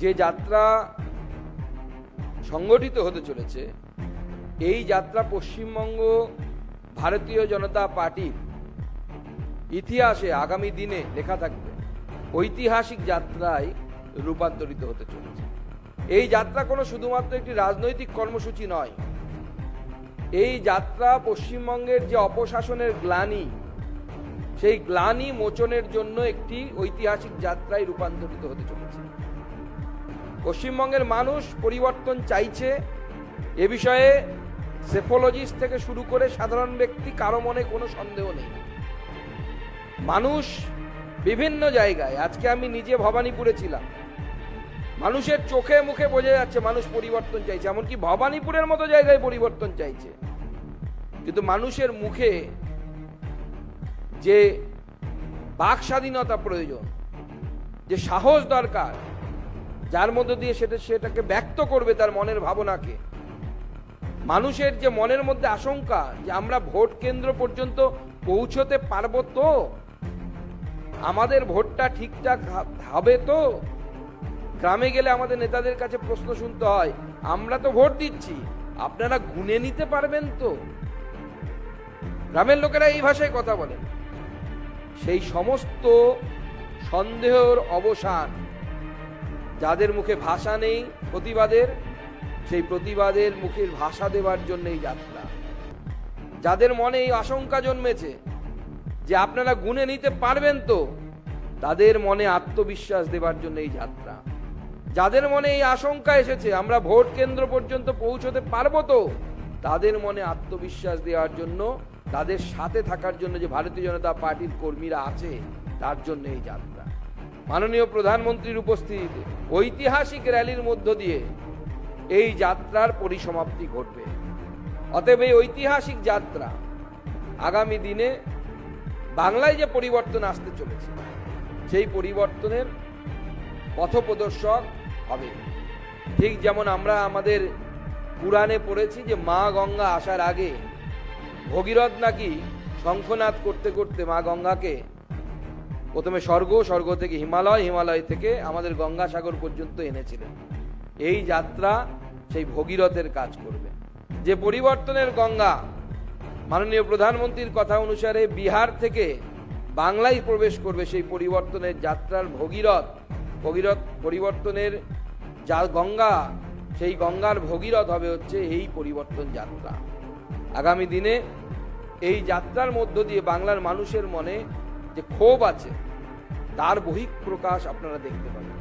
যে যাত্রা সংগঠিত হতে চলেছে, এই যাত্রা পশ্চিমবঙ্গ ভারতীয় জনতা পার্টির ইতিহাসে আগামী দিনে লেখা থাকবে ঐতিহাসিক যাত্রায় রূপান্তরিত হতে চলেছে। এই যাত্রা কোনো শুধুমাত্র একটি রাজনৈতিক কর্মসূচি নয়, এই যাত্রা পশ্চিমবঙ্গের যে অপশাসনের গ্লানি, সেই গ্লানি মোচনের জন্য একটি ঐতিহাসিক যাত্রায় রূপান্তরিত হতে চলেছে। পশ্চিমবঙ্গের মানুষ পরিবর্তন চাইছে, এ বিষয়ে সেফোলজিস্ট থেকে শুরু করে সাধারণ ব্যক্তি কারো মনে কোনো সন্দেহ নেই। মানুষ বিভিন্ন জায়গায়, আজকে আমি নিজে ভবানীপুরে ছিলাম, মানুষের চোখে মুখে বোঝা যাচ্ছে মানুষ পরিবর্তন চাইছে, এমনকি ভবানীপুরের মতো জায়গায় পরিবর্তন চাইছে। কিন্তু মানুষের মুখে যে বাক স্বাধীনতা প্রয়োজন, যে সাহস দরকার, যার মধ্য দিয়ে সেটাকে ব্যক্ত করবে তার মনের ভাবনাকে, মানুষের যে মনের মধ্যে আশঙ্কা যে আমরা ভোট কেন্দ্র পর্যন্ত পৌঁছতে পারবো তো, আমাদের ভোটটা ঠিকঠাক হবে তো। গ্রামে গেলে আমাদের নেতাদের কাছে প্রশ্ন শুনতে হয়, আমরা তো ভোট দিচ্ছি, আপনারা গুনে নিতে পারবেন তো? গ্রামের লোকেরা এই ভাষায় কথা বলেন। সেই সমস্ত সন্দেহের অবসান, যাদের মুখে ভাষা নেই প্রতিবাদের, সেই প্রতিবাদের মুখের ভাষা দেওয়ার জন্য এই যাত্রা। যাদের মনে এই আশঙ্কা জন্মেছে যে আপনারা গুনে নিতে পারবেন তো, তাদের মনে আত্মবিশ্বাস দেওয়ার জন্য এই যাত্রা। যাদের মনে এই আশঙ্কা এসেছে আমরা ভোট কেন্দ্র পর্যন্ত পৌঁছতে পারবো তো, তাদের মনে আত্মবিশ্বাস দেওয়ার জন্য, তাদের সাথে থাকার জন্য যে ভারতীয় জনতা পার্টির কর্মীরা আছে তার জন্য এই যাত্রা। মাননীয় প্রধানমন্ত্রীর উপস্থিতিতে ঐতিহাসিক র্যালির মধ্য দিয়ে এই যাত্রার পরিসমাপ্তি ঘটবে। অতএব এই ঐতিহাসিক যাত্রা আগামী দিনে বাংলায় যে পরিবর্তন আসতে চলেছে, সেই পরিবর্তনের পথপ্রদর্শক হবে। ঠিক যেমন আমরা আমাদের পুরাণে পড়েছি যে মা গঙ্গা আসার আগে ভগীরথ নাকি শঙ্খনাদ করতে করতে মা গঙ্গাকে প্রথমে স্বর্গ থেকে হিমালয়, হিমালয় থেকে আমাদের গঙ্গাসাগর পর্যন্ত এনেছিলেন। এই যাত্রা সেই ভগীরথের কাজ করবে। যে পরিবর্তনের গঙ্গা মাননীয় প্রধানমন্ত্রীর কথা অনুসারে বিহার থেকে বাংলায় প্রবেশ করবে, সেই পরিবর্তনের যাত্রার ভগীরথ পরিবর্তনের যা গঙ্গা, সেই গঙ্গার ভগীরথ হবে হচ্ছে এই পরিবর্তন যাত্রা। আগামী দিনে এই যাত্রার মধ্য দিয়ে বাংলার মানুষের মনে যে ক্ষোভ আছে তার বহিঃপ্রকাশ আপনারা দেখতে পাবেন।